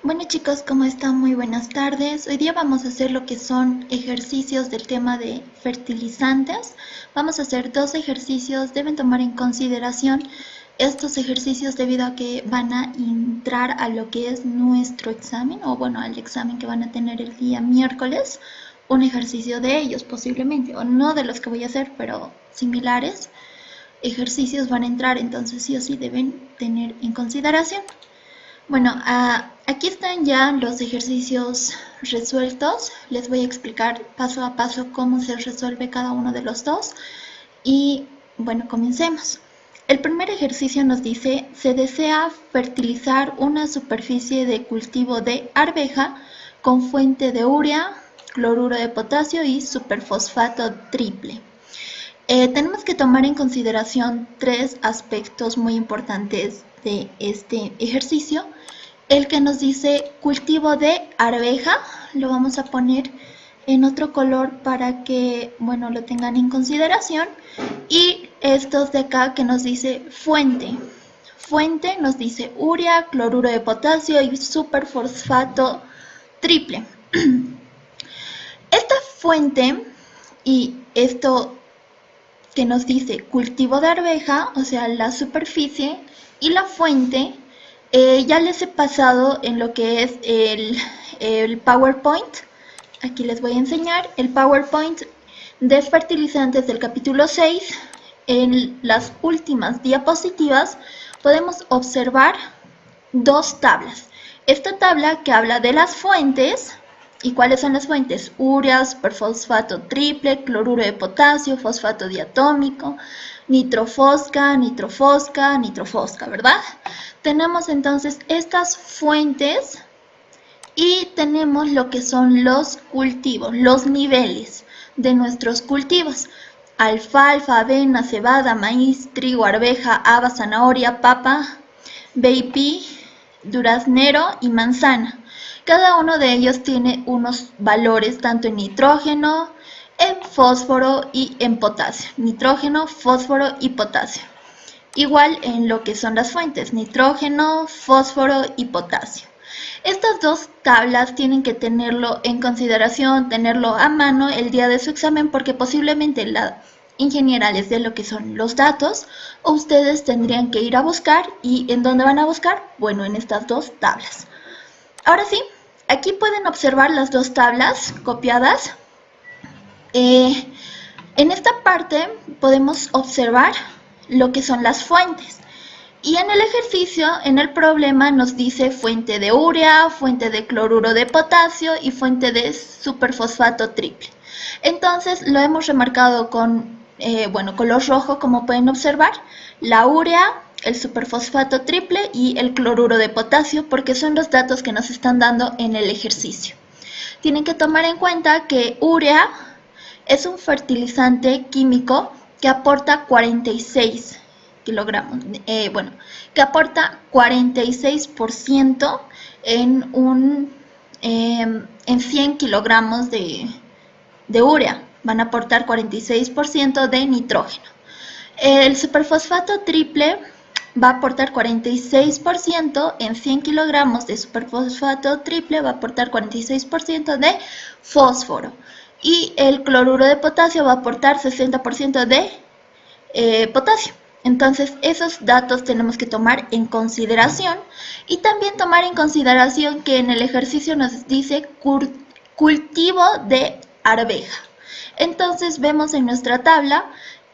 Bueno chicos, ¿cómo están? Muy buenas tardes. Hoy día vamos a hacer lo que son ejercicios del tema de fertilizantes. Vamos a hacer 2 ejercicios, deben tomar en consideración estos ejercicios debido a que van a entrar a lo que es nuestro examen, o bueno, al examen que van a tener el día miércoles, un ejercicio de ellos posiblemente, o no de los que voy a hacer, pero similares ejercicios van a entrar, entonces sí o sí deben tener en consideración. Bueno, aquí están ya los ejercicios resueltos. Les voy a explicar paso a paso cómo se resuelve cada uno de los dos. Y bueno, comencemos. El primer ejercicio nos dice, se desea fertilizar una superficie de cultivo de arveja con fuente de urea, cloruro de potasio y superfosfato triple. Tenemos que tomar en consideración 3 aspectos muy importantes de este ejercicio. El que nos dice cultivo de arveja, lo vamos a poner en otro color para que, bueno, lo tengan en consideración. Y estos de acá que nos dice fuente. Fuente nos dice urea, cloruro de potasio y superfosfato triple. Esta fuente y esto que nos dice cultivo de arveja, o sea, la superficie, y la fuente, ya les he pasado en lo que es el PowerPoint. Aquí les voy a enseñar el PowerPoint de fertilizantes del capítulo 6. En las últimas diapositivas podemos observar 2 tablas. Esta tabla que habla de las fuentes. ¿Y cuáles son las fuentes? Urea, superfosfato triple, cloruro de potasio, fosfato diatómico, nitrofosca, ¿verdad? Tenemos entonces estas fuentes y tenemos lo que son los cultivos, los niveles de nuestros cultivos. Alfalfa, avena, cebada, maíz, trigo, arveja, haba, zanahoria, papa, baby, duraznero y manzana. Cada uno de ellos tiene unos valores tanto en nitrógeno, en fósforo y en potasio. Nitrógeno, fósforo y potasio. Igual en lo que son las fuentes, nitrógeno, fósforo y potasio. Estas 2 tablas tienen que tenerlo en consideración, tenerlo a mano el día de su examen, porque posiblemente la ingeniera les dé lo que son los datos, o ustedes tendrían que ir a buscar. ¿Y en dónde van a buscar? Bueno, en estas 2 tablas. Ahora sí, aquí pueden observar las 2 tablas copiadas. En esta parte podemos observar lo que son las fuentes. Y en el ejercicio, en el problema, nos dice fuente de urea, fuente de cloruro de potasio y fuente de superfosfato triple. Entonces lo hemos remarcado con color rojo, como pueden observar, la urea, el superfosfato triple y el cloruro de potasio, porque son los datos que nos están dando en el ejercicio. Tienen que tomar en cuenta que urea es un fertilizante químico que aporta 46 kilogramos, que aporta 46% en 100 kilogramos de urea. Van a aportar 46% de nitrógeno. El superfosfato triple va a aportar 46% en 100 kilogramos de superfosfato triple, va a aportar 46% de fósforo. Y el cloruro de potasio va a aportar 60% de potasio. Entonces esos datos tenemos que tomar en consideración, y también tomar en consideración que en el ejercicio nos dice cultivo de arveja. Entonces vemos en nuestra tabla,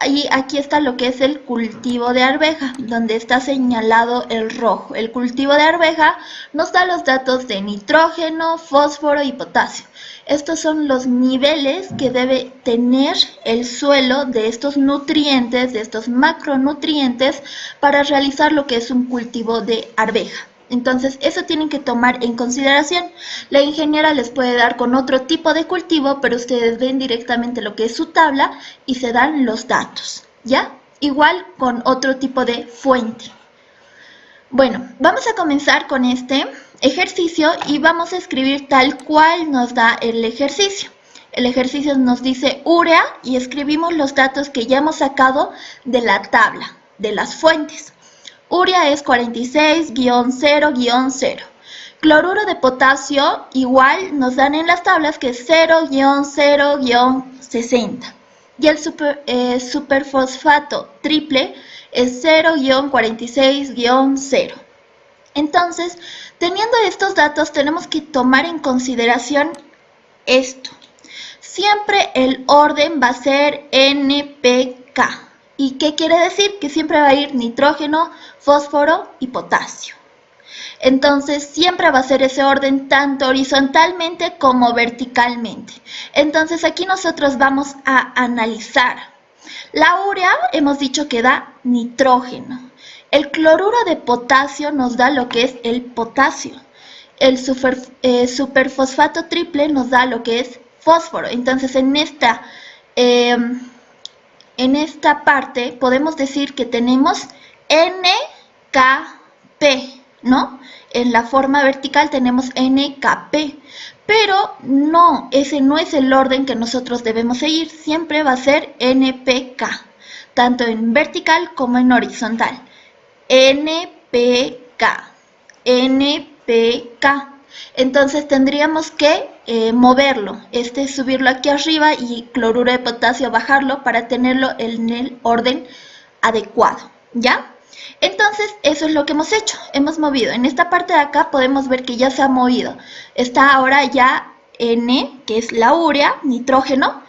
y aquí está lo que es el cultivo de arveja, donde está señalado el rojo. El cultivo de arveja nos da los datos de nitrógeno, fósforo y potasio. Estos son los niveles que debe tener el suelo de estos nutrientes, de estos macronutrientes, para realizar lo que es un cultivo de arveja. Entonces, eso tienen que tomar en consideración. La ingeniera les puede dar con otro tipo de cultivo, pero ustedes ven directamente lo que es su tabla y se dan los datos, ¿ya? Igual con otro tipo de fuente. Bueno, vamos a comenzar con este ejercicio y vamos a escribir tal cual nos da el ejercicio. El ejercicio nos dice urea y escribimos los datos que ya hemos sacado de la tabla, de las fuentes. Urea es 46-0-0. Cloruro de potasio igual nos dan en las tablas que es 0-0-60. Y el superfosfato triple es 0-46-0. Entonces, teniendo estos datos, tenemos que tomar en consideración esto. Siempre el orden va a ser NPK. ¿Y qué quiere decir? Que siempre va a ir nitrógeno, fósforo y potasio. Entonces siempre va a ser ese orden tanto horizontalmente como verticalmente. Entonces aquí nosotros vamos a analizar. La urea hemos dicho que da nitrógeno. El cloruro de potasio nos da lo que es el potasio. El superfosfato triple nos da lo que es fósforo. Entonces en esta parte podemos decir que tenemos NKP, ¿no? En la forma vertical tenemos NKP, pero no, ese no es el orden que nosotros debemos seguir, siempre va a ser NPK, tanto en vertical como en horizontal. NPK, NPK. Entonces tendríamos que moverlo, subirlo aquí arriba y cloruro de potasio bajarlo para tenerlo en el orden adecuado, ¿ya? Entonces eso es lo que hemos hecho, hemos movido. En esta parte de acá podemos ver que ya se ha movido. Está ahora ya N, que es la urea, nitrógeno,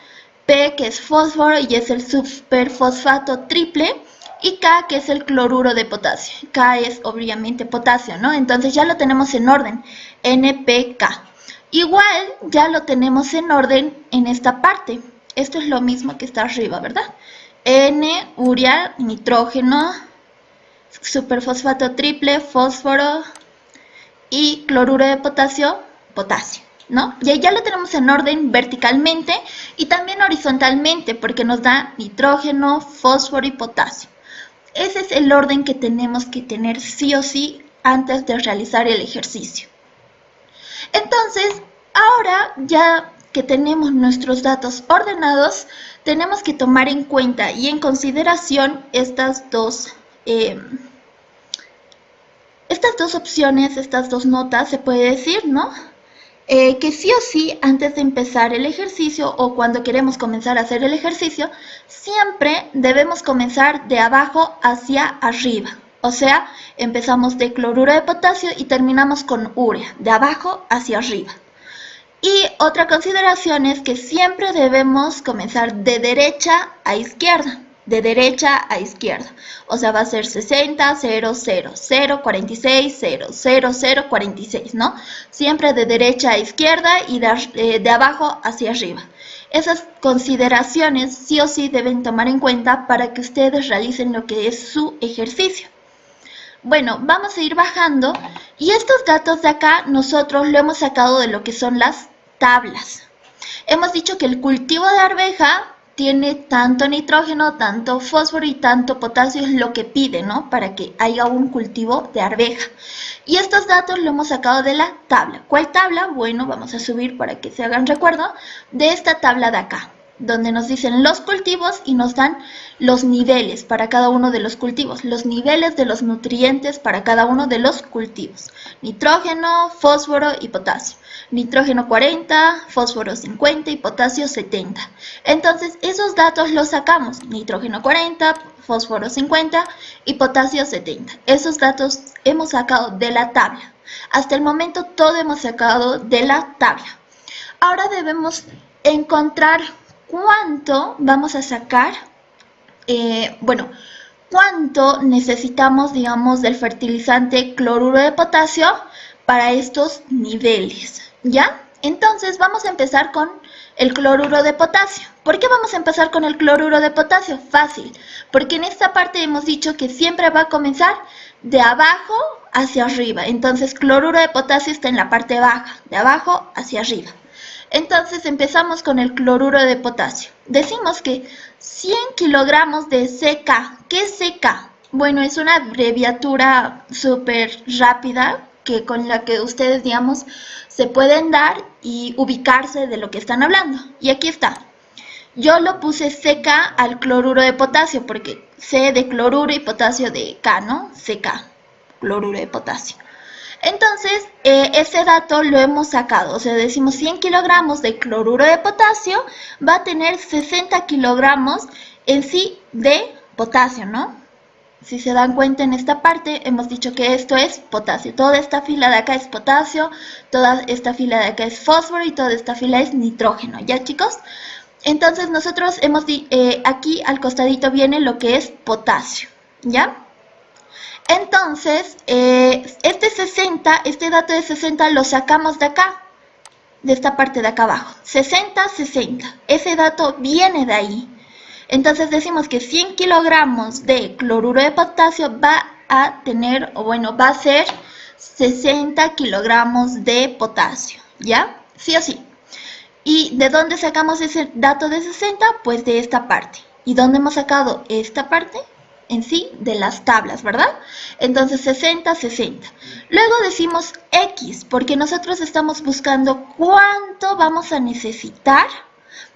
P, que es fósforo y es el superfosfato triple, y K, que es el cloruro de potasio. K es obviamente potasio, ¿no? Entonces ya lo tenemos en orden, NPK. Igual ya lo tenemos en orden en esta parte. Esto es lo mismo que está arriba, ¿verdad? N, urea, nitrógeno, superfosfato triple, fósforo y cloruro de potasio, potasio, ¿no? Y ya lo tenemos en orden verticalmente y también horizontalmente porque nos da nitrógeno, fósforo y potasio. Ese es el orden que tenemos que tener sí o sí antes de realizar el ejercicio. Entonces, ahora ya que tenemos nuestros datos ordenados, tenemos que tomar en cuenta y en consideración estas dos opciones, estas dos notas, se puede decir, ¿no? Que sí o sí, antes de empezar el ejercicio o cuando queremos comenzar a hacer el ejercicio, siempre debemos comenzar de abajo hacia arriba. O sea, empezamos de cloruro de potasio y terminamos con urea, de abajo hacia arriba. Y otra consideración es que siempre debemos comenzar de derecha a izquierda. De derecha a izquierda. O sea, va a ser 60, 0, 0, 0, 46, 0, 0, 0, 46, ¿no? Siempre de derecha a izquierda y de abajo hacia arriba. Esas consideraciones sí o sí deben tomar en cuenta para que ustedes realicen lo que es su ejercicio. Bueno, vamos a ir bajando y estos datos de acá nosotros lo hemos sacado de lo que son las tablas. Hemos dicho que el cultivo de arveja tiene tanto nitrógeno, tanto fósforo y tanto potasio, es lo que pide, ¿no? Para que haya un cultivo de arveja. Y estos datos lo hemos sacado de la tabla. ¿Cuál tabla? Bueno, vamos a subir para que se hagan recuerdo de esta tabla de acá, donde nos dicen los cultivos y nos dan los niveles para cada uno de los cultivos, los niveles de los nutrientes para cada uno de los cultivos. Nitrógeno, fósforo y potasio. Nitrógeno 40, fósforo 50 y potasio 70. Entonces, esos datos los sacamos. Nitrógeno 40, fósforo 50 y potasio 70. Esos datos hemos sacado de la tabla. Hasta el momento todo hemos sacado de la tabla. Ahora debemos encontrar cuánto vamos a sacar, cuánto necesitamos, digamos, del fertilizante cloruro de potasio para estos niveles, ¿ya? Entonces vamos a empezar con el cloruro de potasio. ¿Por qué vamos a empezar con el cloruro de potasio? Fácil, porque en esta parte hemos dicho que siempre va a comenzar de abajo hacia arriba. Entonces cloruro de potasio está en la parte baja, de abajo hacia arriba. Entonces empezamos con el cloruro de potasio. Decimos que 100 kilogramos de CK. ¿Qué es CK? Bueno, es una abreviatura súper rápida con la que ustedes, digamos, se pueden dar y ubicarse de lo que están hablando. Y aquí está. Yo lo puse CK al cloruro de potasio porque C de cloruro y potasio de K, ¿no? CK, cloruro de potasio. Entonces, ese dato lo hemos sacado, o sea, decimos 100 kilogramos de cloruro de potasio va a tener 60 kilogramos en sí de potasio, ¿no? Si se dan cuenta en esta parte, hemos dicho que esto es potasio. Toda esta fila de acá es potasio, toda esta fila de acá es fósforo y toda esta fila es nitrógeno, ¿ya, chicos? Entonces nosotros hemos aquí al costadito viene lo que es potasio, ¿ya? Entonces, este dato de 60 lo sacamos de acá, de esta parte de acá abajo. 60, 60. Ese dato viene de ahí. Entonces decimos que 100 kilogramos de cloruro de potasio va a tener, o bueno, va a ser 60 kilogramos de potasio, ¿ya? Sí o sí. ¿Y de dónde sacamos ese dato de 60? Pues de esta parte. ¿Y dónde hemos sacado esta parte? En sí, de las tablas, ¿verdad? Entonces 60, 60. Luego decimos X, porque nosotros estamos buscando cuánto vamos a necesitar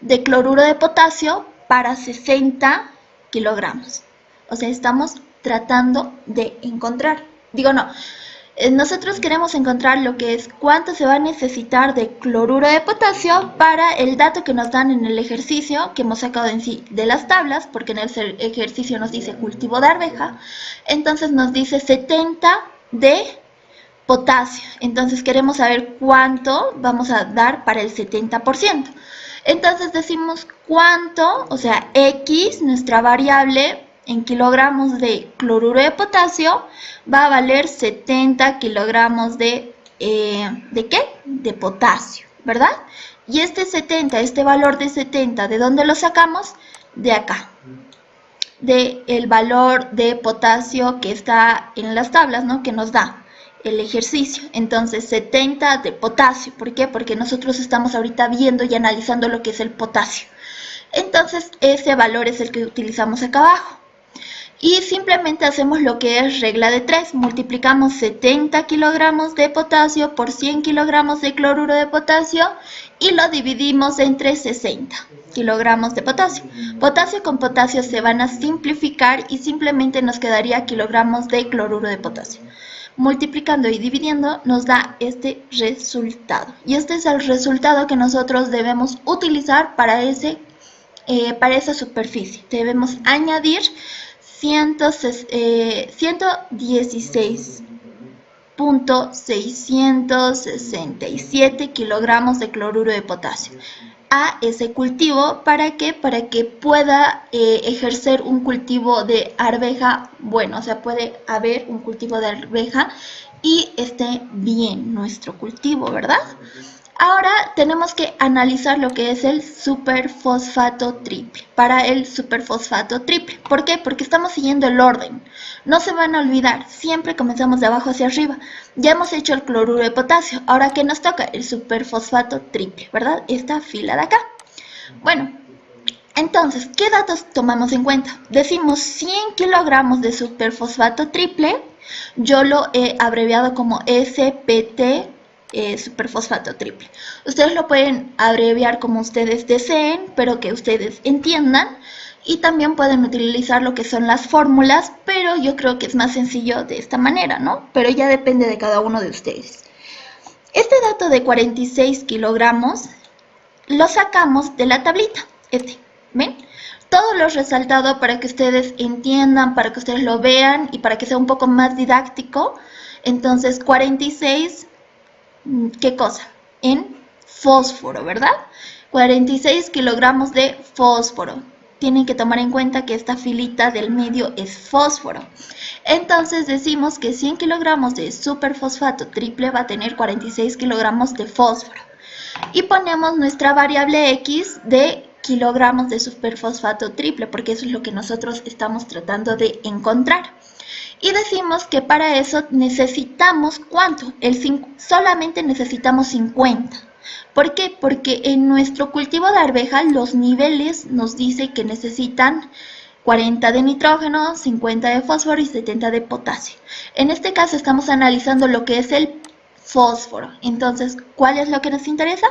de cloruro de potasio para 60 kilogramos. O sea, estamos tratando de encontrar. Digo, no. Nosotros queremos encontrar lo que es cuánto se va a necesitar de cloruro de potasio para el dato que nos dan en el ejercicio que hemos sacado en sí de las tablas, porque en el ejercicio nos dice cultivo de arveja, entonces nos dice 70 de potasio. Entonces queremos saber cuánto vamos a dar para el 70%. Entonces decimos cuánto, o sea, X, nuestra variable en kilogramos de cloruro de potasio, va a valer 70 kilogramos ¿de qué? De potasio, ¿verdad? Y este valor de 70, ¿de dónde lo sacamos? De acá, del valor de potasio que está en las tablas, ¿no? Que nos da el ejercicio. Entonces 70 de potasio, ¿por qué? Porque nosotros estamos ahorita viendo y analizando lo que es el potasio. Entonces ese valor es el que utilizamos acá abajo. Y simplemente hacemos lo que es regla de 3, multiplicamos 70 kilogramos de potasio por 100 kilogramos de cloruro de potasio y lo dividimos entre 60 kilogramos de potasio. Potasio con potasio se van a simplificar y simplemente nos quedaría kilogramos de cloruro de potasio. Multiplicando y dividiendo nos da este resultado. Y este es el resultado que nosotros debemos utilizar para esa superficie. Debemos añadir 116.667 kilogramos de cloruro de potasio a ese cultivo. ¿Para qué? Para que pueda ejercer un cultivo de arveja bueno, o sea, puede haber un cultivo de arveja y esté bien nuestro cultivo, ¿verdad? Ahora tenemos que analizar lo que es el superfosfato triple. Para el superfosfato triple. ¿Por qué? Porque estamos siguiendo el orden. No se van a olvidar, siempre comenzamos de abajo hacia arriba. Ya hemos hecho el cloruro de potasio. Ahora, ¿qué nos toca? El superfosfato triple, ¿verdad? Esta fila de acá. Bueno, entonces, ¿qué datos tomamos en cuenta? Decimos 100 kilogramos de superfosfato triple. Yo lo he abreviado como SPT. Superfosfato triple. Ustedes lo pueden abreviar como ustedes deseen, pero que ustedes entiendan. Y también pueden utilizar lo que son las fórmulas, pero yo creo que es más sencillo de esta manera, ¿no? Pero ya depende de cada uno de ustedes. Este dato de 46 kilogramos lo sacamos de la tablita. ¿Ven? Todo lo resaltado para que ustedes entiendan, para que ustedes lo vean y para que sea un poco más didáctico. Entonces, 46... ¿qué cosa? En fósforo, ¿verdad? 46 kilogramos de fósforo. Tienen que tomar en cuenta que esta filita del medio es fósforo. Entonces decimos que 100 kilogramos de superfosfato triple va a tener 46 kilogramos de fósforo. Y ponemos nuestra variable X de kilogramos de superfosfato triple, porque eso es lo que nosotros estamos tratando de encontrar. Y decimos que para eso necesitamos, ¿cuánto? Solamente necesitamos 50. ¿Por qué? Porque en nuestro cultivo de arveja los niveles nos dice que necesitan 40 de nitrógeno, 50 de fósforo y 70 de potasio. En este caso estamos analizando lo que es el fósforo. Entonces, ¿cuál es lo que nos interesa?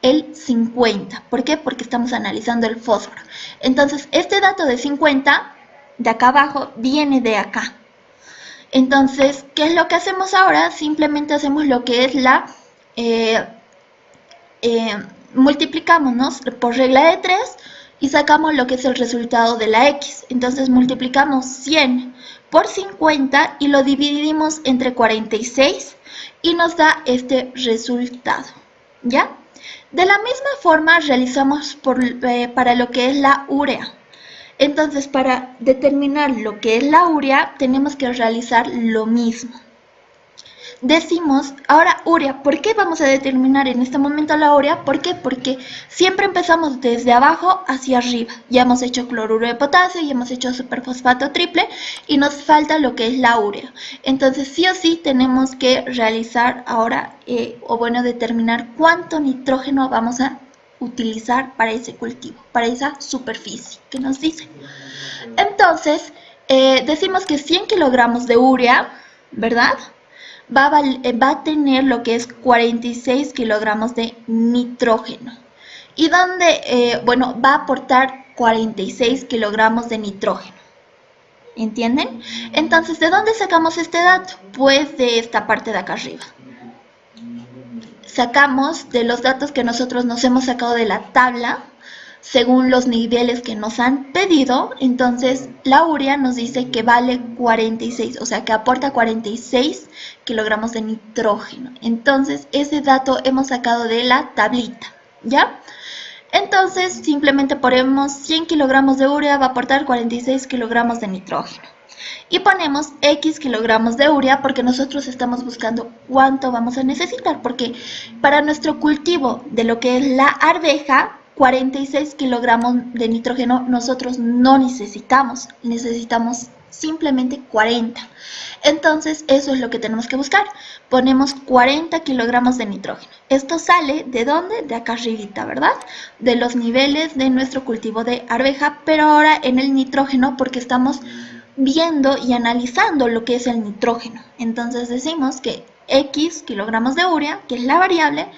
El 50. ¿Por qué? Porque estamos analizando el fósforo. Entonces, este dato de 50 de acá abajo viene de acá. Entonces, ¿qué es lo que hacemos ahora? Simplemente hacemos lo que es la... multiplicamos por regla de 3 y sacamos lo que es el resultado de la x. Entonces multiplicamos 100 por 50 y lo dividimos entre 46 y nos da este resultado, ¿ya? De la misma forma realizamos para lo que es la urea. Entonces, para determinar lo que es la urea, tenemos que realizar lo mismo. Decimos, ahora urea, ¿por qué vamos a determinar en este momento la urea? ¿Por qué? Porque siempre empezamos desde abajo hacia arriba. Ya hemos hecho cloruro de potasio, ya hemos hecho superfosfato triple y nos falta lo que es la urea. Entonces sí o sí tenemos que realizar ahora, determinar cuánto nitrógeno vamos a utilizar para ese cultivo, para esa superficie que nos dice. Entonces, decimos que 100 kilogramos de urea, ¿verdad? Va a tener lo que es 46 kilogramos de nitrógeno. Y donde, va a aportar 46 kilogramos de nitrógeno. ¿Entienden? Entonces, ¿de dónde sacamos este dato? Pues de esta parte de acá arriba. Sacamos de los datos que nosotros nos hemos sacado de la tabla, según los niveles que nos han pedido. Entonces la urea nos dice que vale 46, o sea que aporta 46 kilogramos de nitrógeno. Entonces ese dato hemos sacado de la tablita, ¿ya? Entonces simplemente ponemos 100 kilogramos de urea va a aportar 46 kilogramos de nitrógeno. Y ponemos X kilogramos de urea porque nosotros estamos buscando cuánto vamos a necesitar, porque para nuestro cultivo de lo que es la arveja, 46 kilogramos de nitrógeno nosotros no necesitamos simplemente 40. Entonces eso es lo que tenemos que buscar. Ponemos 40 kilogramos de nitrógeno. Esto sale ¿de dónde? De acá arribita, ¿verdad? De los niveles de nuestro cultivo de arveja, pero ahora en el nitrógeno porque estamos viendo y analizando lo que es el nitrógeno. Entonces decimos que X kilogramos de urea, que es la variable,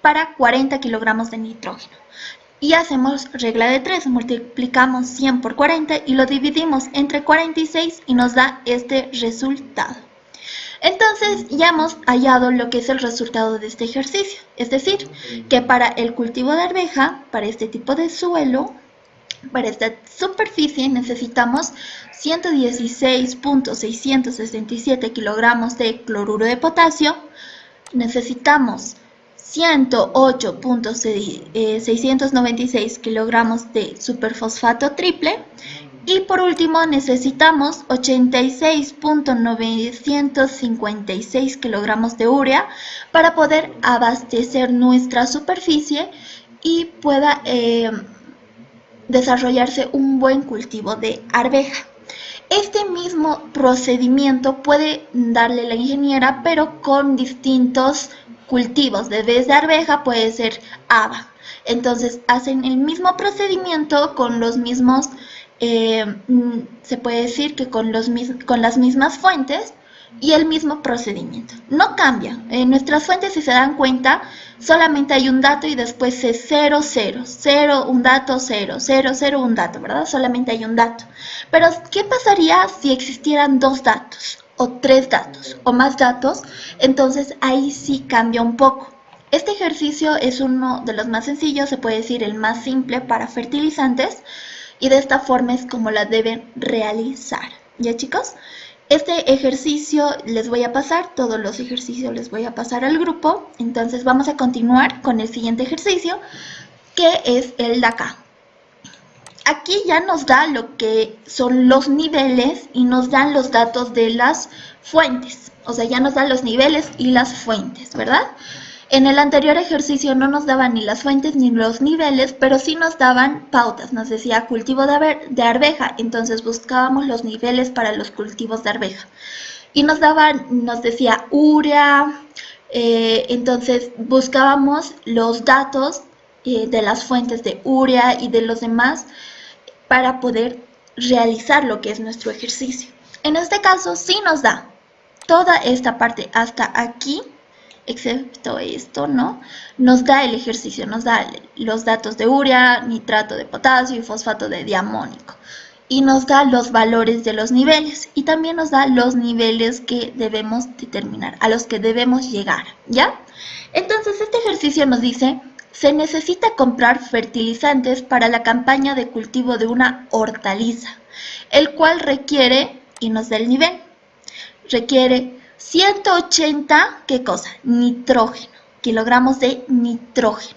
para 40 kilogramos de nitrógeno. Y hacemos regla de 3, multiplicamos 100 por 40 y lo dividimos entre 46 y nos da este resultado. Entonces ya hemos hallado lo que es el resultado de este ejercicio, es decir, que para el cultivo de arveja, para este tipo de suelo, para esta superficie necesitamos 116.667 kilogramos de cloruro de potasio, necesitamos 108.696 kilogramos de superfosfato triple y por último necesitamos 86.956 kilogramos de urea para poder abastecer nuestra superficie y pueda desarrollarse un buen cultivo de arveja. Este mismo procedimiento puede darle la ingeniera, pero con distintos cultivos. De vez de arveja puede ser haba. Entonces hacen el mismo procedimiento con los mismos, se puede decir que con las mismas fuentes y el mismo procedimiento. No cambia. En nuestras fuentes, si se dan cuenta, solamente hay un dato y después es 0, 0, 0, un dato, 0, 0, 0, un dato, ¿verdad? Solamente hay un dato. Pero, ¿qué pasaría si existieran dos datos, o tres datos, o más datos? Entonces, ahí sí cambia un poco. Este ejercicio es uno de los más sencillos, se puede decir el más simple para fertilizantes, y de esta forma es como la deben realizar. ¿Ya, chicos? Este ejercicio les voy a pasar, todos los ejercicios les voy a pasar al grupo. Entonces vamos a continuar con el siguiente ejercicio, que es el de acá. Aquí ya nos da lo que son los niveles y nos dan los datos de las fuentes. O sea, ya nos dan los niveles y las fuentes, ¿verdad? En el anterior ejercicio no nos daban ni las fuentes ni los niveles, pero sí nos daban pautas. Nos decía cultivo de arveja, entonces buscábamos los niveles para los cultivos de arveja. Y nos decía urea, entonces buscábamos los datos de las fuentes de urea y de los demás para poder realizar lo que es nuestro ejercicio. En este caso sí nos da toda esta parte hasta aquí, excepto esto, ¿no? Nos da el ejercicio, nos da los datos de urea, nitrato de potasio y fosfato de diamónico. y nos da los valores de los niveles y también nos da los niveles que debemos determinar, a los que debemos llegar, ¿ya? Entonces este ejercicio nos dice, se necesita comprar fertilizantes para la campaña de cultivo de una hortaliza, el cual requiere, y nos da el nivel, requiere 180, ¿qué cosa? Nitrógeno, kilogramos de nitrógeno.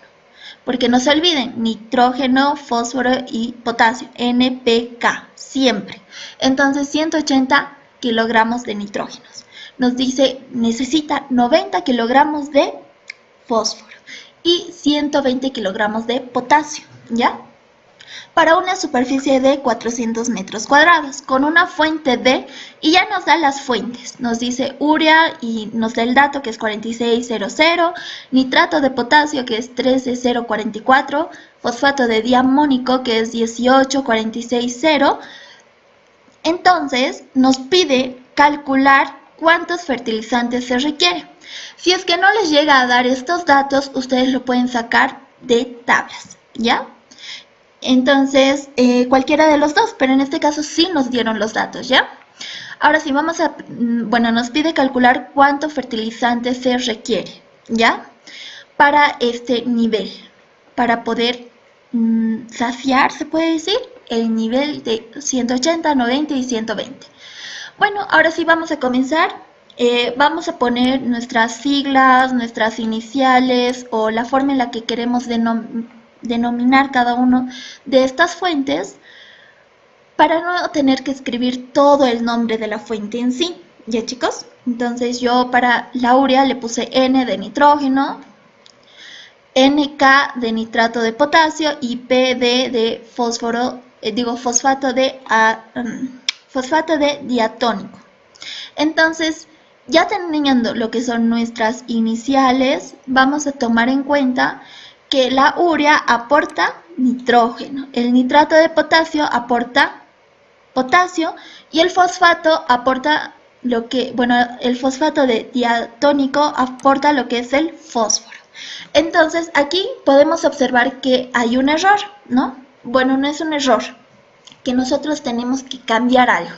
Porque no se olviden, nitrógeno, fósforo y potasio, NPK, siempre. Entonces 180 kilogramos de nitrógenos. Nos dice, necesita 90 kilogramos de fósforo y 120 kilogramos de potasio, ¿ya? Para una superficie de 400 metros cuadrados, con una fuente de, y ya nos da las fuentes, nos dice urea y nos da el dato que es 4600, nitrato de potasio que es 13044, fosfato de diamónico que es 18460. Entonces nos pide calcular cuántos fertilizantes se requiere. Si es que no les llega a dar estos datos, ustedes lo pueden sacar de tablas, ¿ya? Entonces, cualquiera de los dos, pero en este caso sí nos dieron los datos, ¿ya? Ahora sí, vamos a, bueno, nos pide calcular cuánto fertilizante se requiere, ¿ya? Para este nivel, para poder saciar, se puede decir, el nivel de 180, 90 y 120. Bueno, ahora sí vamos a comenzar. Vamos a poner nuestras siglas, nuestras iniciales o la forma en la que queremos denominar cada uno de estas fuentes para no tener que escribir todo el nombre de la fuente en sí. ¿Ya, chicos? Entonces yo para la urea le puse N de nitrógeno, NK de nitrato de potasio y PD de fósforo, fosfato de diatónico. Entonces, ya teniendo lo que son nuestras iniciales, vamos a tomar en cuenta que la urea aporta nitrógeno, el nitrato de potasio aporta potasio y el fosfato aporta el fosfato de diatónico aporta lo que es el fósforo. Entonces, aquí podemos observar que hay un error, ¿no? Bueno, no es un error, que nosotros tenemos que cambiar algo.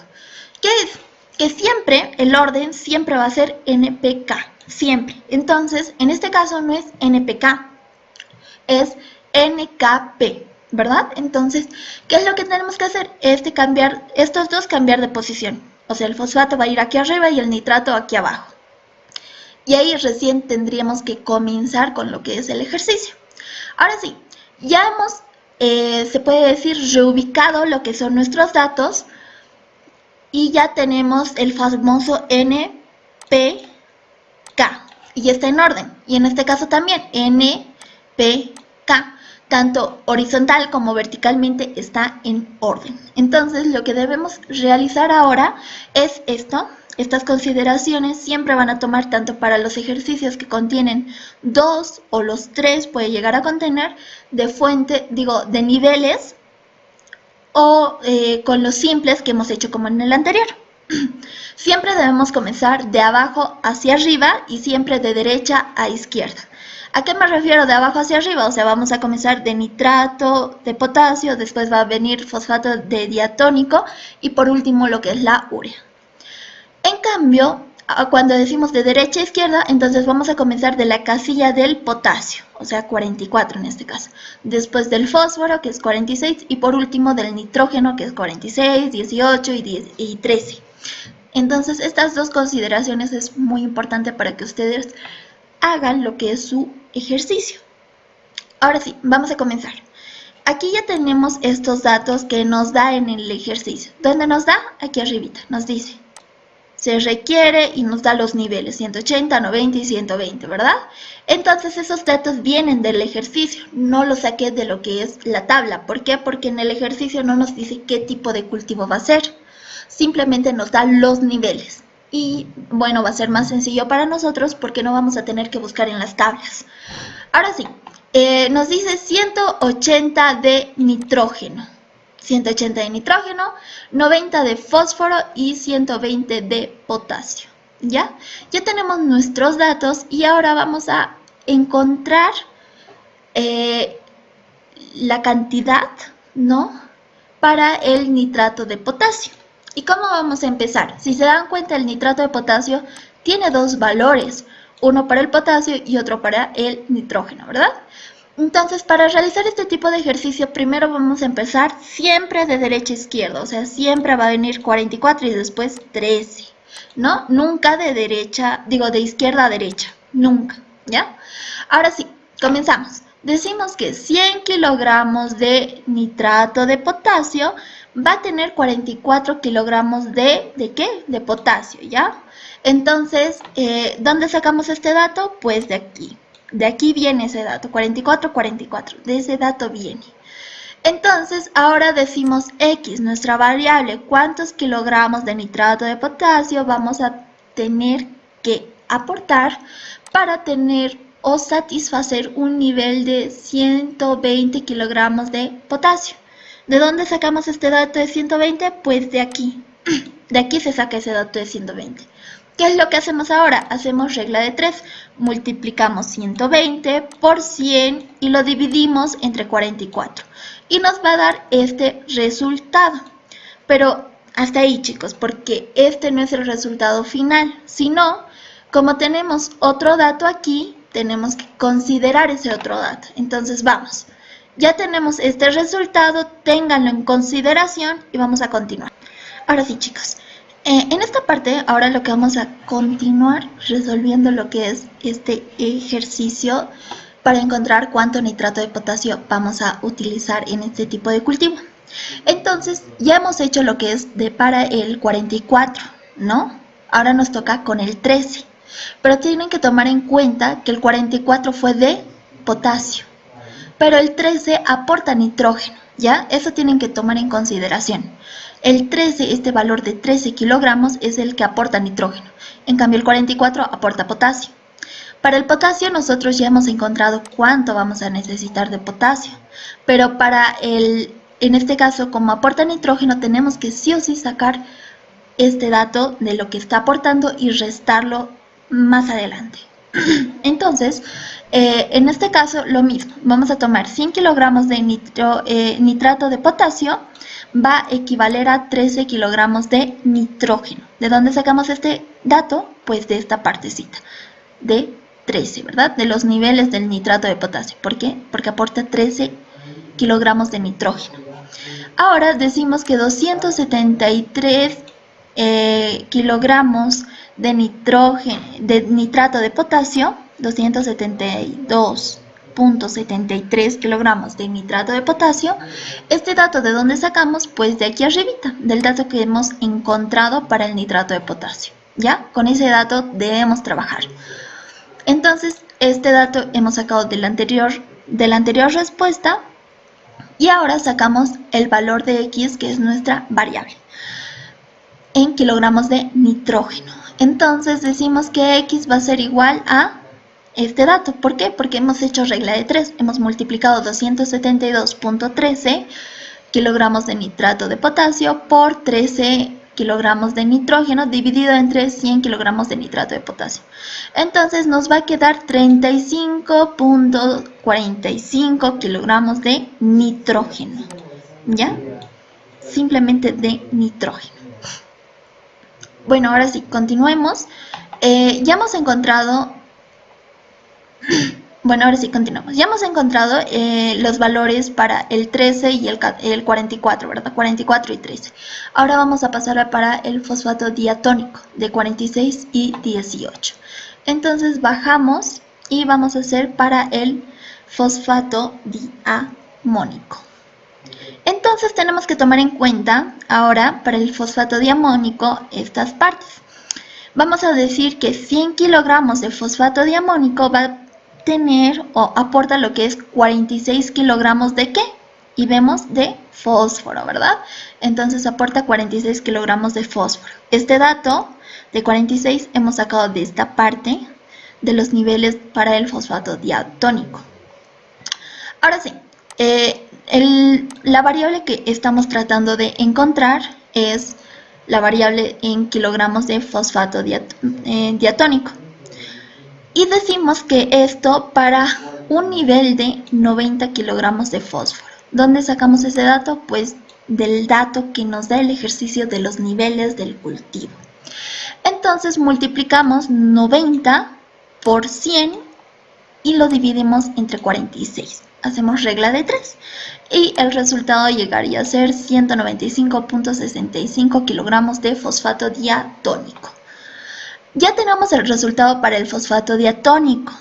¿Qué es? Que siempre, el orden siempre va a ser NPK, siempre. Entonces, en este caso no es NPK, es NKP, ¿verdad? Entonces, ¿qué es lo que tenemos que hacer? Estos dos cambiar de posición. O sea, el fosfato va a ir aquí arriba y el nitrato aquí abajo. Y ahí recién tendríamos que comenzar con lo que es el ejercicio. Ahora sí, ya hemos, se puede decir, reubicado lo que son nuestros datos y ya tenemos el famoso NPK y está en orden. Y en este caso también NPK, tanto horizontal como verticalmente está en orden. Entonces lo que debemos realizar ahora es esto. Estas consideraciones siempre van a tomar tanto para los ejercicios que contienen 2 o los 3 puede llegar a contener de niveles o con los simples que hemos hecho como en el anterior. Siempre debemos comenzar de abajo hacia arriba y siempre de derecha a izquierda. ¿A qué me refiero de abajo hacia arriba? O sea, vamos a comenzar de nitrato de potasio, después va a venir fosfato de diatónico y por último lo que es la urea. En cambio, cuando decimos de derecha a izquierda, entonces vamos a comenzar de la casilla del potasio, o sea 44 en este caso. Después del fósforo, que es 46, y por último del nitrógeno, que es 46, 18 y 13. Entonces, estas dos consideraciones es muy importante para que ustedes hagan lo que es su ejercicio. Ahora sí, vamos a comenzar. Aquí ya tenemos estos datos que nos da en el ejercicio. ¿Dónde nos da? Aquí arribita, nos dice. Se requiere y nos da los niveles 180, 90 y 120, ¿verdad? Entonces esos datos vienen del ejercicio, no los saqué de lo que es la tabla. ¿Por qué? Porque en el ejercicio no nos dice qué tipo de cultivo va a ser, simplemente nos da los niveles. Y bueno, va a ser más sencillo para nosotros porque no vamos a tener que buscar en las tablas. Ahora sí, nos dice 180 de nitrógeno. 180 de nitrógeno, 90 de fósforo y 120 de potasio. ¿Ya? Ya tenemos nuestros datos y ahora vamos a encontrar la cantidad, ¿no? para el nitrato de potasio. ¿Y cómo vamos a empezar? Si se dan cuenta, el nitrato de potasio tiene dos valores, uno para el potasio y otro para el nitrógeno, ¿verdad? Entonces, para realizar este tipo de ejercicio, primero vamos a empezar siempre de derecha a izquierda, o sea, siempre va a venir 44 y después 13, ¿no? Nunca de derecha, digo, de izquierda a derecha, nunca, ¿ya? Ahora sí, comenzamos. Decimos que 100 kilogramos de nitrato de potasio va a tener 44 kilogramos ¿de qué? De potasio, ¿ya? Entonces, ¿dónde sacamos este dato? Pues de aquí. De aquí viene ese dato, 44, 44. De ese dato viene. Entonces, ahora decimos X, nuestra variable, cuántos kilogramos de nitrato de potasio vamos a tener que aportar para tener o satisfacer un nivel de 120 kilogramos de potasio. ¿De dónde sacamos este dato de 120? Pues de aquí. De aquí se saca ese dato de 120. ¿Qué es lo que hacemos ahora? Hacemos regla de 3. Multiplicamos 120 por 100 y lo dividimos entre 44. Y nos va a dar este resultado. Pero hasta ahí, chicos, porque este no es el resultado final, sino, como tenemos otro dato aquí, tenemos que considerar ese otro dato. Entonces, vamos. Ya tenemos este resultado, ténganlo en consideración y vamos a continuar. Ahora sí, chicos. En esta parte, ahora lo que vamos a continuar resolviendo lo que es este ejercicio para encontrar cuánto nitrato de potasio vamos a utilizar en este tipo de cultivo. Entonces, ya hemos hecho lo que es para el 44, ¿no? Ahora nos toca con el 13. Pero tienen que tomar en cuenta que el 44 fue de potasio, pero el 13 aporta nitrógeno, ¿ya? Eso tienen que tomar en consideración. El 13, este valor de 13 kilogramos es el que aporta nitrógeno. En cambio, el 44 aporta potasio. Para el potasio nosotros ya hemos encontrado cuánto vamos a necesitar de potasio. Pero en este caso, como aporta nitrógeno, tenemos que sí o sí sacar este dato de lo que está aportando y restarlo más adelante. Entonces, en este caso lo mismo, vamos a tomar 100 kilogramos de nitrato de potasio, va a equivaler a 13 kilogramos de nitrógeno. ¿De dónde sacamos este dato? Pues de esta partecita, de 13, ¿verdad? De los niveles del nitrato de potasio. ¿Por qué? Porque aporta 13 kilogramos de nitrógeno. Ahora decimos que 273 kilogramos de nitrato de potasio, 272.73 kilogramos de nitrato de potasio. Este dato, ¿de dónde sacamos? Pues de aquí arribita, del dato que hemos encontrado para el nitrato de potasio. ¿Ya? Con ese dato debemos trabajar. Entonces, este dato hemos sacado de la anterior respuesta y ahora sacamos el valor de X, que es nuestra variable, en kilogramos de nitrógeno. Entonces decimos que X va a ser igual a este dato. ¿Por qué? Porque hemos hecho regla de 3. Hemos multiplicado 272.13 kilogramos de nitrato de potasio por 13 kilogramos de nitrógeno dividido entre 100 kilogramos de nitrato de potasio. Entonces nos va a quedar 35.45 kilogramos de nitrógeno. ¿Ya? Simplemente de nitrógeno. Bueno, ahora sí, continuemos. Ya hemos encontrado... Bueno, ahora sí, continuamos. Ya hemos encontrado los valores para el 13 y el 44, ¿verdad? 44 y 13. Ahora vamos a pasar para el fosfato diatónico de 46 y 18. Entonces bajamos y vamos a hacer para el fosfato diamónico. Entonces tenemos que tomar en cuenta ahora para el fosfato diamónico estas partes. Vamos a decir que 100 kilogramos de fosfato diamónico va a tener o aporta lo que es 46 kilogramos de ¿qué? Y vemos de fósforo, ¿verdad? Entonces aporta 46 kilogramos de fósforo. Este dato de 46 hemos sacado de esta parte de los niveles para el fosfato diatónico. Ahora sí, la variable que estamos tratando de encontrar es la variable en kilogramos de fosfato diatónico. Y decimos que esto para un nivel de 90 kilogramos de fósforo. ¿Dónde sacamos ese dato? Pues del dato que nos da el ejercicio de los niveles del cultivo. Entonces multiplicamos 90 por 100 y lo dividimos entre 46. Hacemos regla de 3 y el resultado llegaría a ser 195.65 kilogramos de fosfato diatónico. Ya tenemos el resultado para el fosfato diatónico.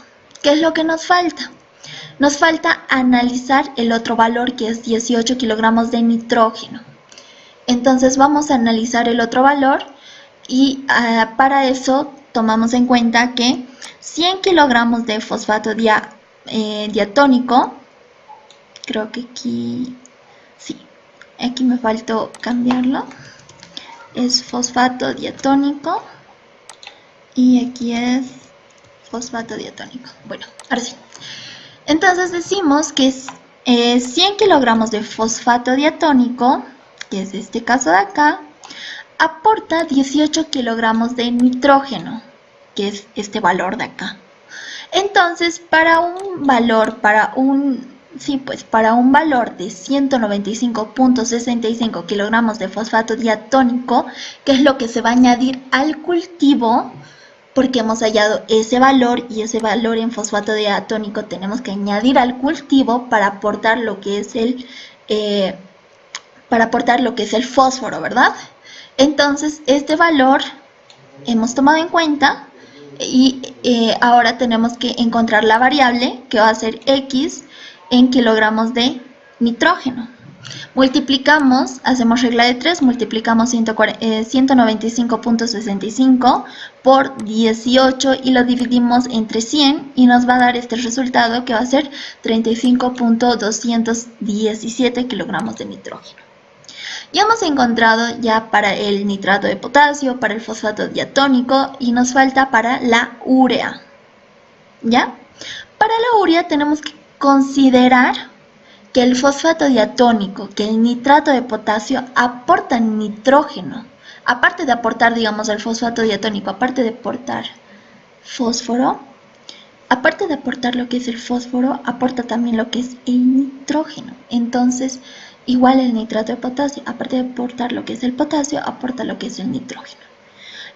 ¿Qué es lo que nos falta? Nos falta analizar el otro valor, que es 18 kilogramos de nitrógeno. Entonces vamos a analizar el otro valor y para eso tomamos en cuenta que 100 kilogramos de fosfato diatónico, creo que aquí, sí, aquí me faltó cambiarlo, es fosfato diatónico y aquí es fosfato diatónico. Bueno, ahora sí. Entonces decimos que 100 kilogramos de fosfato diatónico, que es este caso de acá, aporta 18 kilogramos de nitrógeno, que es este valor de acá. Entonces, para un valor de 195.65 kilogramos de fosfato diatónico, que es lo que se va a añadir al cultivo, porque hemos hallado ese valor y ese valor en fosfato diatónico tenemos que añadir al cultivo para aportar lo que es el fósforo, ¿verdad? Entonces, este valor hemos tomado en cuenta y ahora tenemos que encontrar la variable que va a ser X en kilogramos de nitrógeno. Multiplicamos, hacemos regla de 3, multiplicamos 195.65 por 18 y lo dividimos entre 100 y nos va a dar este resultado que va a ser 35.217 kilogramos de nitrógeno. Ya hemos encontrado ya para el nitrato de potasio, para el fosfato diatónico y nos falta para la urea. ¿Ya? Para la urea tenemos que considerar que el fosfato diatónico, que el nitrato de potasio aportan nitrógeno. Aparte de aportar, digamos, el fosfato diatónico, aparte de aportar fósforo, aparte de aportar lo que es el fósforo, aporta también lo que es el nitrógeno. Entonces, igual el nitrato de potasio, aparte de aportar lo que es el potasio, aporta lo que es el nitrógeno.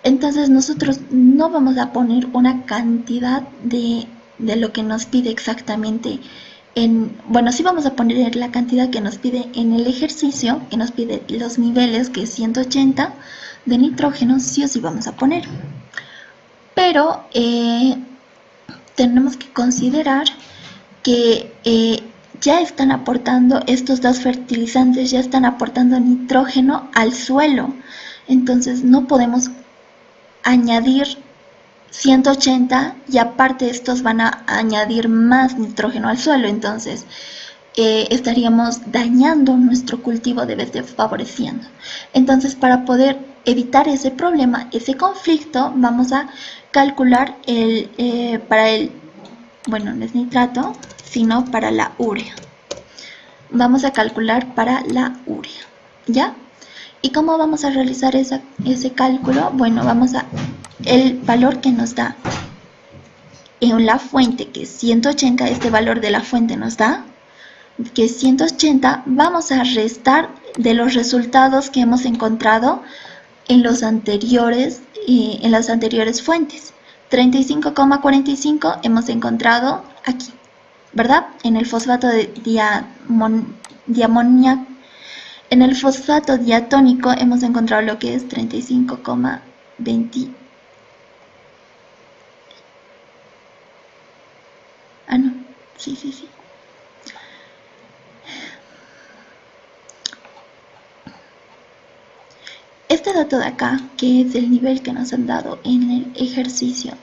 Entonces nosotros no vamos a poner una cantidad de lo que nos pide exactamente bueno, sí vamos a poner la cantidad que nos pide en el ejercicio, que nos pide los niveles, que es 180 de nitrógeno, sí o sí vamos a poner. Pero tenemos que considerar que ya están aportando, estos dos fertilizantes ya están aportando nitrógeno al suelo. Entonces no podemos añadir 180 y aparte estos van a añadir más nitrógeno al suelo. Entonces estaríamos dañando nuestro cultivo de vez de favoreciendo. Entonces, para poder evitar ese problema, ese conflicto, vamos a calcular bueno, no es nitrato, sino para la urea. Vamos a calcular para la urea, ¿ya? ¿Y cómo vamos a realizar ese cálculo? Bueno, el valor que nos da en la fuente, que es 180, este valor de la fuente nos da que es 180, vamos a restar de los resultados que hemos encontrado en las anteriores fuentes. 35,45 hemos encontrado aquí, ¿verdad? En el fosfato diamoníaco. En el fosfato diatónico hemos encontrado lo que es 35,20. Ah, no. Sí. Este dato de acá, que es el nivel que nos han dado en el ejercicio,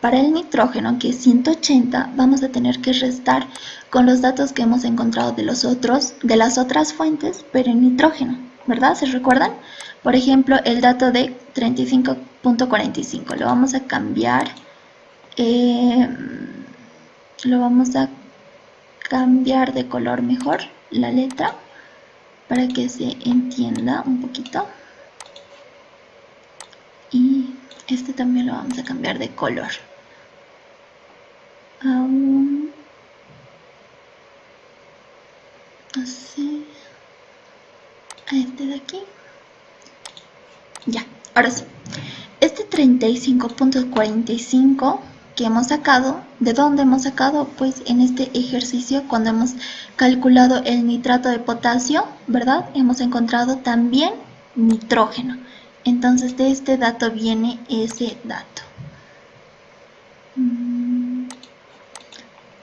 para el nitrógeno, que es 180, vamos a tener que restar con los datos que hemos encontrado de las otras fuentes, pero en nitrógeno, ¿verdad? ¿Se recuerdan? Por ejemplo, el dato de 35,45, lo vamos a cambiar, de color mejor, la letra, para que se entienda un poquito. Y este también lo vamos a cambiar de color. Así. Ahora sí, este 35.45 que hemos sacado, ¿de dónde hemos sacado? Pues en este ejercicio cuando hemos calculado el nitrato de potasio, ¿verdad? Hemos encontrado también nitrógeno. Entonces de este dato viene ese dato.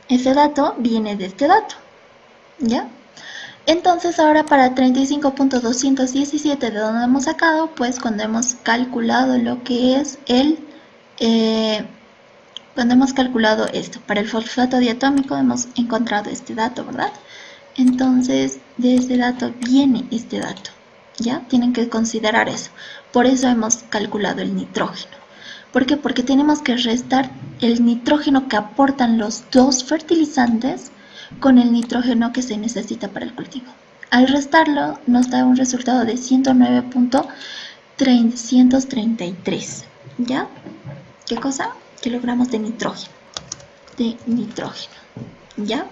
Ese dato viene de este dato, ¿ya? Entonces ahora para 35.217 de donde hemos sacado, pues cuando hemos calculado lo que es cuando hemos calculado esto, para el fosfato diatómico hemos encontrado este dato, ¿verdad? Entonces de ese dato viene este dato, ¿ya? Tienen que considerar eso. Por eso hemos calculado el nitrógeno. ¿Por qué? Porque tenemos que restar el nitrógeno que aportan los dos fertilizantes con el nitrógeno que se necesita para el cultivo. Al restarlo nos da un resultado de 109.333, ¿ya? ¿Qué cosa? Kilogramos de nitrógeno. ¿Ya?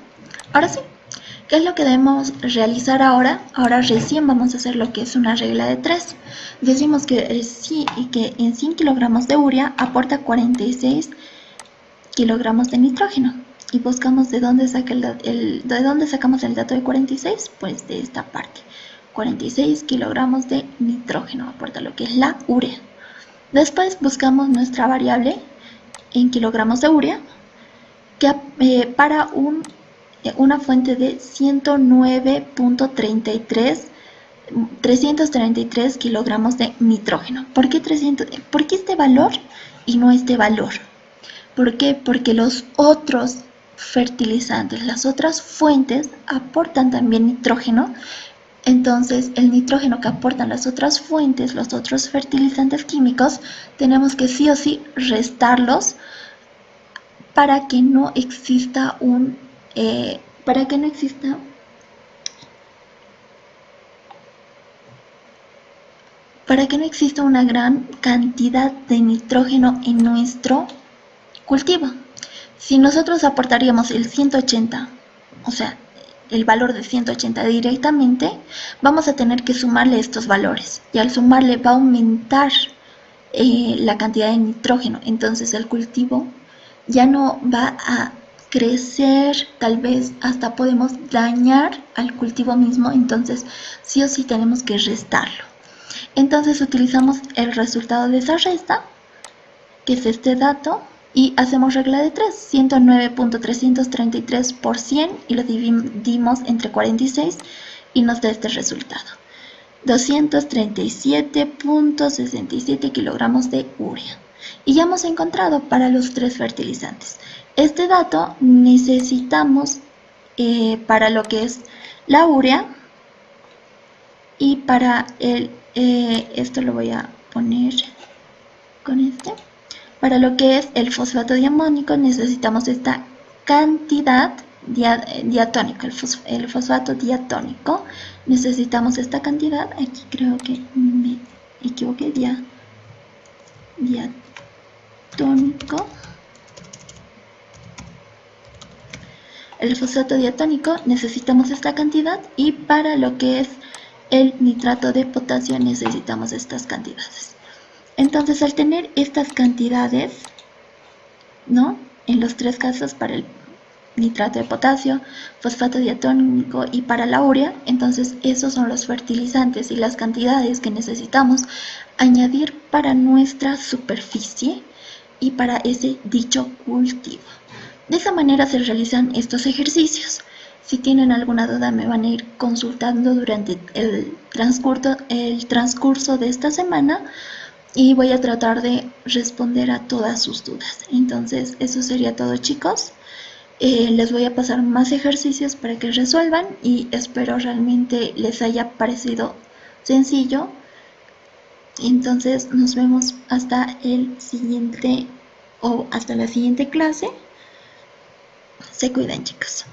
Ahora sí, ¿qué es lo que debemos realizar ahora? Ahora recién vamos a hacer lo que es una regla de 3. Decimos que en 100 kilogramos de urea aporta 46 kilogramos de nitrógeno. Y buscamos de dónde sacamos el dato de 46, pues de esta parte. 46 kilogramos de nitrógeno aporta lo que es la urea. Después buscamos nuestra variable en kilogramos de urea que para una fuente de 333 kilogramos de nitrógeno. ¿Por qué este valor y no este valor? ¿Por qué? Porque los otros fertilizantes, las otras fuentes aportan también nitrógeno. Entonces, el nitrógeno que aportan las otras fuentes, los otros fertilizantes químicos, tenemos que sí o sí restarlos para que no exista una gran cantidad de nitrógeno en nuestro cultivo. Si nosotros aportaríamos el 180, o sea, el valor de 180 directamente, vamos a tener que sumarle estos valores. Y al sumarle va a aumentar la cantidad de nitrógeno. Entonces el cultivo ya no va a crecer, tal vez hasta podemos dañar al cultivo mismo. Entonces sí o sí tenemos que restarlo. Entonces utilizamos el resultado de esa resta, que es este dato, y hacemos regla de 3, 109.333 por 100 y lo dividimos entre 46 y nos da este resultado. 237.67 kilogramos de urea. Y ya hemos encontrado para los tres fertilizantes. Este dato necesitamos para lo que es la urea y para esto lo voy a poner con este. Para lo que es el fosfato diamónico necesitamos esta cantidad diatónica, el fosfato diatónico. Necesitamos esta cantidad, aquí creo que me equivoqué, diatónico. El fosfato diatónico necesitamos esta cantidad y para lo que es el nitrato de potasio necesitamos estas cantidades. Entonces, al tener estas cantidades, ¿no? En los tres casos, para el nitrato de potasio, fosfato diatónico y para la urea, entonces esos son los fertilizantes y las cantidades que necesitamos añadir para nuestra superficie y para ese dicho cultivo. De esa manera se realizan estos ejercicios. Si tienen alguna duda me van a ir consultando durante el transcurso de esta semana y voy a tratar de responder a todas sus dudas. Entonces eso sería todo, chicos. Les voy a pasar más ejercicios para que resuelvan y espero realmente les haya parecido sencillo. Entonces nos vemos hasta el siguiente o hasta la siguiente clase. Se cuidan, chicos.